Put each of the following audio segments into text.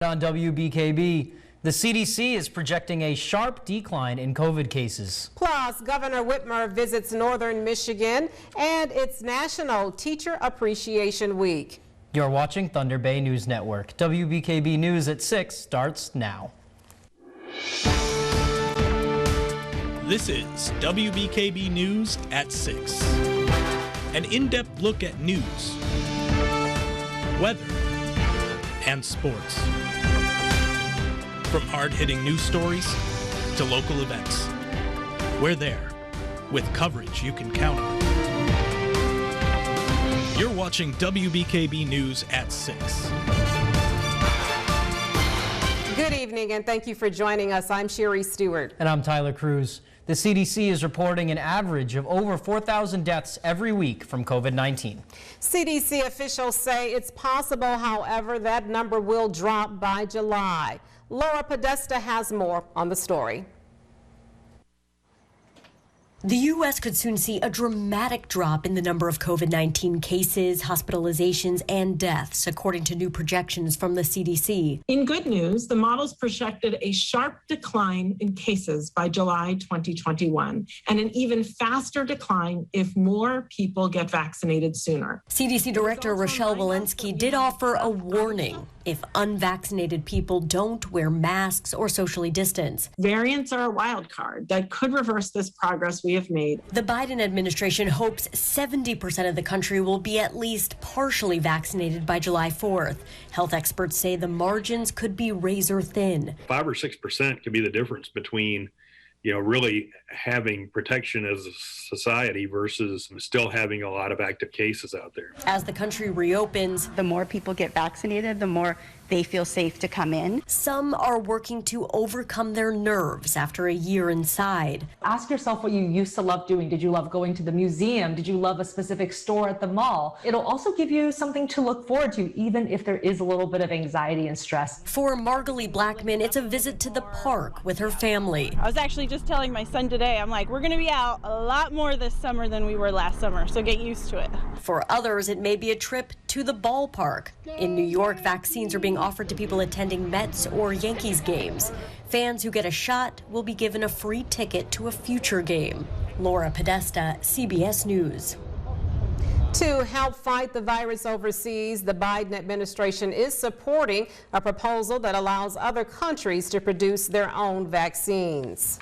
On WBKB, the CDC is projecting a sharp decline in COVID cases. Plus, Governor Whitmer visits northern Michigan, and it's National Teacher Appreciation Week. You're watching Thunder Bay News Network. WBKB News at 6 starts now. This is WBKB News at 6. An in-depth look at news, weather, and sports. From hard-hitting news stories to local events, we're there with coverage you can count on. You're watching WBKB News at 6. Good evening and thank you for joining us. I'm Sherry Stewart. And I'm Tyler Cruz. The CDC is reporting an average of over 4,000 deaths every week from COVID-19. CDC officials say it's possible, however, that number will drop by July. Laura Podesta has more on the story. The U.S. could soon see a dramatic drop in the number of COVID-19 cases, hospitalizations, and deaths, according to new projections from the CDC. In good news, the models projected a sharp decline in cases by July 2021, and an even faster decline if more people get vaccinated sooner. CDC Director Rochelle Walensky did offer a warning if unvaccinated people don't wear masks or socially distance. Variants are a wild card that could reverse this progress we have made. The Biden administration hopes 70% of the country will be at least partially vaccinated by July 4th. Health experts say the margins could be razor thin. 5 or 6% could be the difference between, really having protection as a society versus still having a lot of active cases out there. As the country reopens, the more people get vaccinated, the more they feel safe to come in. Some are working to overcome their nerves after a year inside. Ask yourself what you used to love doing. Did you love going to the museum? Did you love a specific store at the mall? It'll also give you something to look forward to, even if there is a little bit of anxiety and stress. For Margalie Blackman, it's a visit to the park with her family. I was actually just telling my son today, I'm like, we're going to be out a lot more this summer than we were last summer, so get used to it. For others, it may be a trip to the ballpark. In New York, vaccines are being offered to people attending Mets or Yankees games. Fans who get a shot will be given a free ticket to a future game. Laura Podesta, CBS News. To help fight the virus overseas, the Biden administration is supporting a proposal that allows other countries to produce their own vaccines.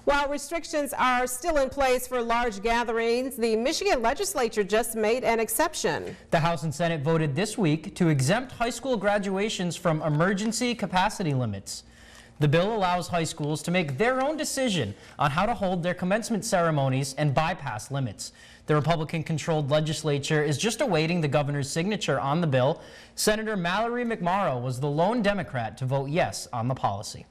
While restrictions are still in place for large gatherings, the Michigan legislature just made an exception. The House and Senate voted this week to exempt high school graduations from emergency capacity limits. The bill allows high schools to make their own decision on how to hold their commencement ceremonies and bypass limits. The Republican-controlled legislature is just awaiting the governor's signature on the bill. Senator Mallory McMorrow was the lone Democrat to vote yes on the policy.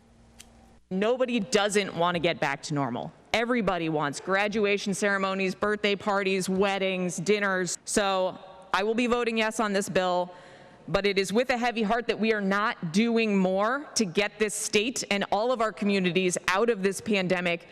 Nobody doesn't want to get back to normal. Everybody wants graduation ceremonies, birthday parties, weddings, dinners. So I will be voting yes on this bill, but it is with a heavy heart that we are not doing more to get this state and all of our communities out of this pandemic.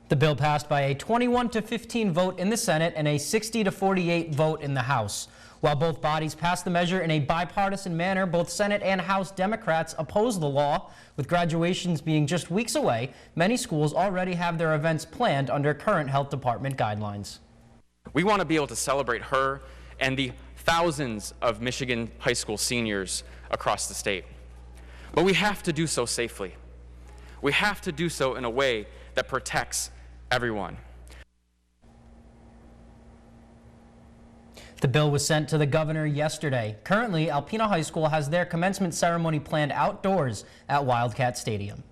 The bill passed by a 21-15 vote in the Senate and a 60-48 vote in the House. While both bodies passed the measure in a bipartisan manner, both Senate and House Democrats oppose the law. With graduations being just weeks away, many schools already have their events planned under current health department guidelines. We want to be able to celebrate her and the thousands of Michigan high school seniors across the state. But we have to do so safely. We have to do so in a way that protects everyone. The bill was sent to the governor yesterday. Currently, Alpena High School has their commencement ceremony planned outdoors at Wildcat Stadium.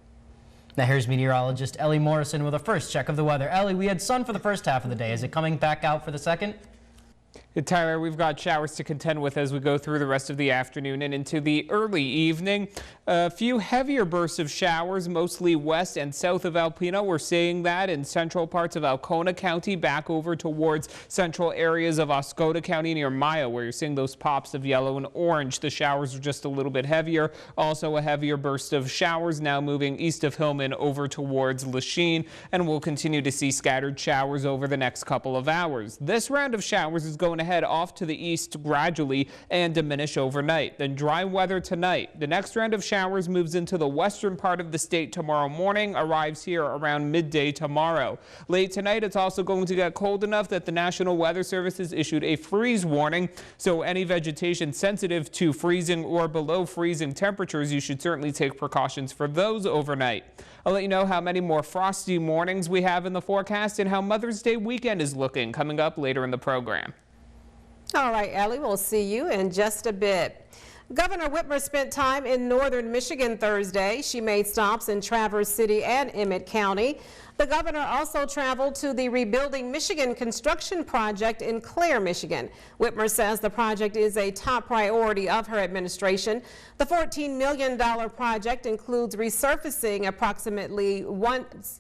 Now here's meteorologist Ellie Morrison with a first check of the weather. Ellie, we had sun for the first half of the day. Is it coming back out for the second? Tyler, we've got showers to contend with as we go through the rest of the afternoon and into the early evening. A few heavier bursts of showers, mostly west and south of Alpena. We're seeing that in central parts of Alcona County, back over towards central areas of Oscoda County near Maya, where you're seeing those pops of yellow and orange. The showers are just a little bit heavier. Also a heavier burst of showers now moving east of Hillman over towards Lachine, and we'll continue to see scattered showers over the next couple of hours. This round of showers is going going to head off to the east gradually and diminish overnight. Then dry weather tonight. The next round of showers moves into the western part of the state tomorrow morning, arrives here around midday tomorrow. Late tonight, it's also going to get cold enough that the National Weather Service has issued a freeze warning. So any vegetation sensitive to freezing or below freezing temperatures, you should certainly take precautions for those overnight. I'll let you know how many more frosty mornings we have in the forecast and how Mother's Day weekend is looking coming up later in the program. All right, Ellie, we'll see you in just a bit. Governor Whitmer spent time in northern Michigan Thursday. She made stops in Traverse City and Emmett County. The governor also traveled to the Rebuilding Michigan construction project in Clare, Michigan. Whitmer says the project is a top priority of her administration. The $14 million project includes resurfacing approximately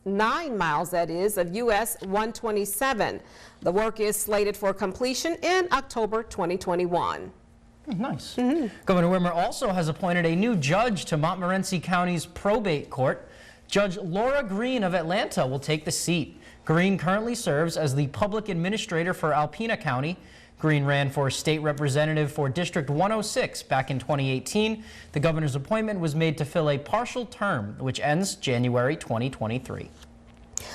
9 miles, that is, of US 127. The work is slated for completion in October 2021. Nice. Governor Whitmer also has appointed a new judge to Montmorency County's probate court. Judge Laura Green of Atlanta will take the seat. Green currently serves as the public administrator for Alpena County. Green ran for state representative for District 106 back in 2018. The governor's appointment was made to fill a partial term, which ends January 2023.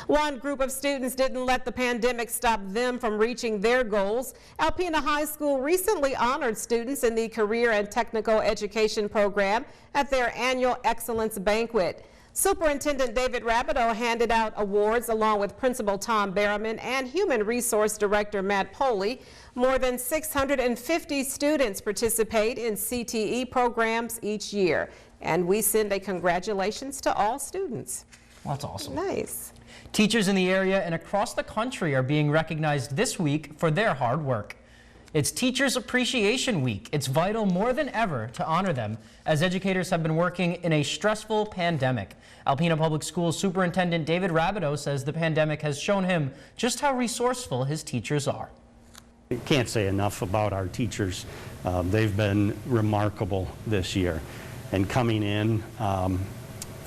One group of students didn't let the pandemic stop them from reaching their goals. Alpena High School recently honored students in the Career and Technical Education program at their annual Excellence Banquet. Superintendent David Rabideau handed out awards along with Principal Tom Berriman and Human Resource Director Matt Poley. More than 650 students participate in CTE programs each year, and we send a congratulations to all students. Well, that's awesome. Nice. Teachers in the area and across the country are being recognized this week for their hard work. It's Teachers Appreciation Week. It's vital more than ever to honor them as educators have been working in a stressful pandemic. Alpena Public Schools Superintendent David Rabideau says the pandemic has shown him just how resourceful his teachers are. I can't say enough about our teachers. They've been remarkable this year. And coming in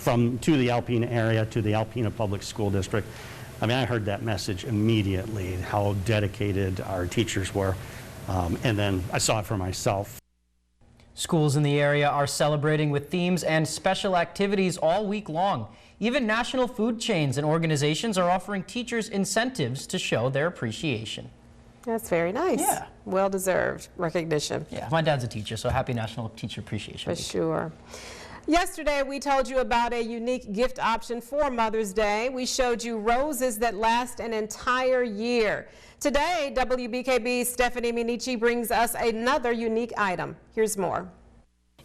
to the Alpena area, to the Alpena Public School District, I mean, I heard that message immediately, how dedicated our teachers were. And then I saw it for myself. Schools in the area are celebrating with themes and special activities all week long. Even national food chains and organizations are offering teachers incentives to show their appreciation. That's very nice. Yeah. Well-deserved recognition. Yeah, my dad's a teacher, so happy National Teacher Appreciation Week. For sure. Yesterday, we told you about a unique gift option for Mother's Day. We showed you roses that last an entire year. Today, WBKB's Stephanie Minichi brings us another unique item. Here's more.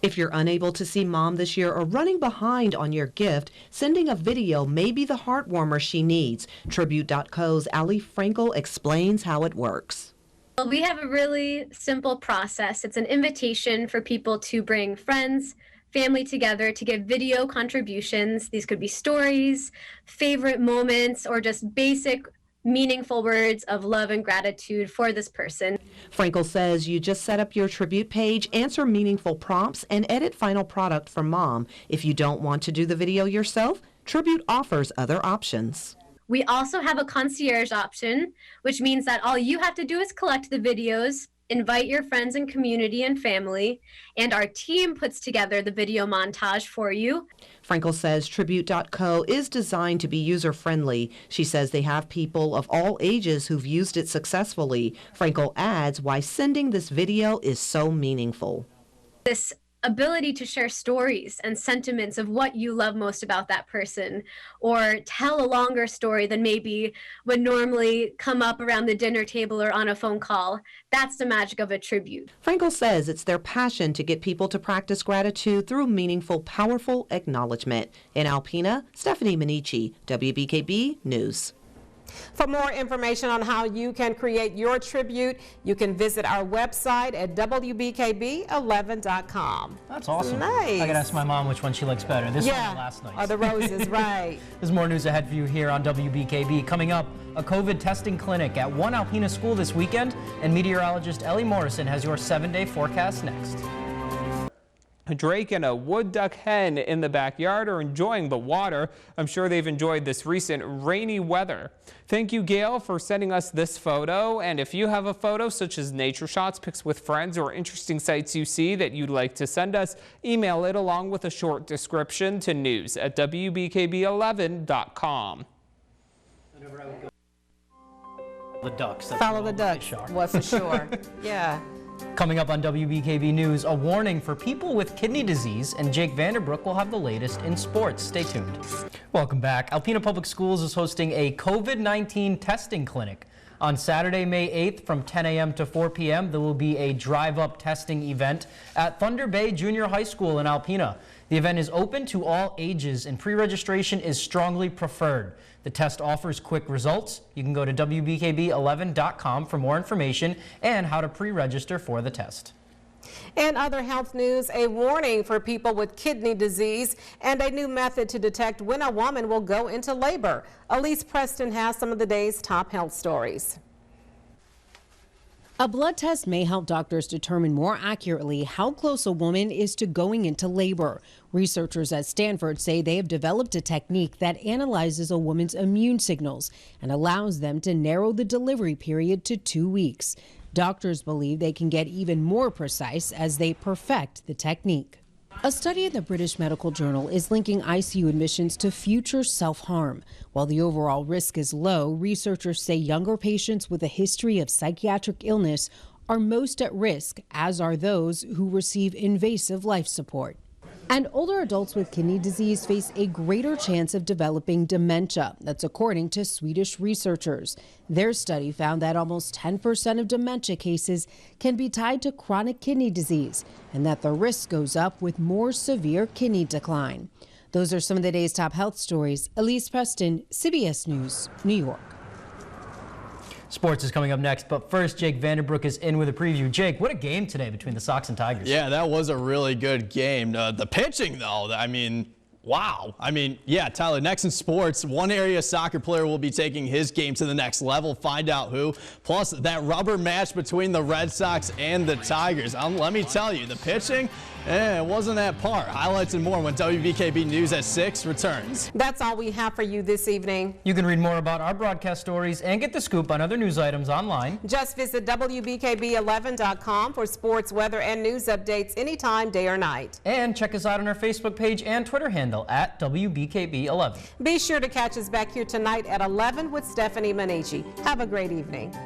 If you're unable to see Mom this year or running behind on your gift, sending a video may be the heart warmer she needs. Tribute.co's Ali Frankel explains how it works. Well, we have a really simple process. It's an invitation for people to bring friends, family together to give video contributions. These could be stories, favorite moments, or just basic meaningful words of love and gratitude for this person. Frankel says you just set up your tribute page, answer meaningful prompts, and edit final product for Mom. If you don't want to do the video yourself, Tribute offers other options. We also have a concierge option, which means that all you have to do is collect the videos, invite your friends and community and family, and our team puts together the video montage for you. Frankel says Tribute.co is designed to be user-friendly. She says they have people of all ages who've used it successfully. Frankel adds why sending this video is so meaningful. This ability to share stories and sentiments of what you love most about that person, or tell a longer story than maybe would normally come up around the dinner table or on a phone call. That's the magic of a tribute. Frankel says it's their passion to get people to practice gratitude through meaningful, powerful acknowledgement. In Alpena, Stephanie Minichi, WBKB News. For more information on how you can create your tribute, you can visit our website at WBKB11.com. That's awesome. Nice. I gotta ask my mom which one she likes better, this one or last night. Or the roses, right. There's more news ahead for you here on WBKB. Coming up, a COVID testing clinic at one Alpena school this weekend, and meteorologist Ellie Morrison has your 7-day forecast next. A drake and a wood duck hen in the backyard are enjoying the water. I'm sure they've enjoyed this recent rainy weather. Thank you, Gail, for sending us this photo. And if you have a photo such as nature shots, pics with friends, or interesting sights you see that you'd like to send us, email it along with a short description to news@WBKB11.com. The ducks. Follow the ducks. Well, for sure. Yeah. Coming up on WBKB News, a warning for people with kidney disease, and Jake Vanderbrook will have the latest in sports. Stay tuned. Welcome back. Alpena Public Schools is hosting a COVID-19 testing clinic. On Saturday, May 8th from 10 a.m. to 4 p.m., there will be a drive-up testing event at Thunder Bay Junior High School in Alpena. The event is open to all ages and pre-registration is strongly preferred. The test offers quick results. You can go to WBKB11.com for more information and how to pre-register for the test. In other health news, a warning for people with kidney disease and a new method to detect when a woman will go into labor. Elise Preston has some of the day's top health stories. A blood test may help doctors determine more accurately how close a woman is to going into labor. Researchers at Stanford say they have developed a technique that analyzes a woman's immune signals and allows them to narrow the delivery period to 2 weeks. Doctors believe they can get even more precise as they perfect the technique. A study in the British Medical Journal is linking ICU admissions to future self-harm. While the overall risk is low, researchers say younger patients with a history of psychiatric illness are most at risk, as are those who receive invasive life support. And older adults with kidney disease face a greater chance of developing dementia. That's according to Swedish researchers. Their study found that almost 10% of dementia cases can be tied to chronic kidney disease, and that the risk goes up with more severe kidney decline. Those are some of the day's top health stories. Elise Preston, CBS News, New York. Sports is coming up next, but first, Jake Vanderbrook is in with a preview. Jake, what a game today between the Sox and Tigers. Yeah, that was a really good game. The pitching, though, I mean, wow. I mean, yeah, Tyler, next in sports, one area soccer player will be taking his game to the next level. Find out who. Plus, that rubber match between the Red Sox and the Tigers. Let me tell you, the pitching, it wasn't that par. Highlights and more when WBKB News at 6 returns. That's all we have for you this evening. You can read more about our broadcast stories and get the scoop on other news items online. Just visit WBKB11.com for sports, weather, and news updates anytime, day or night. And check us out on our Facebook page and Twitter handle at WBKB11. Be sure to catch us back here tonight at 11 with Stephanie Manici. Have a great evening.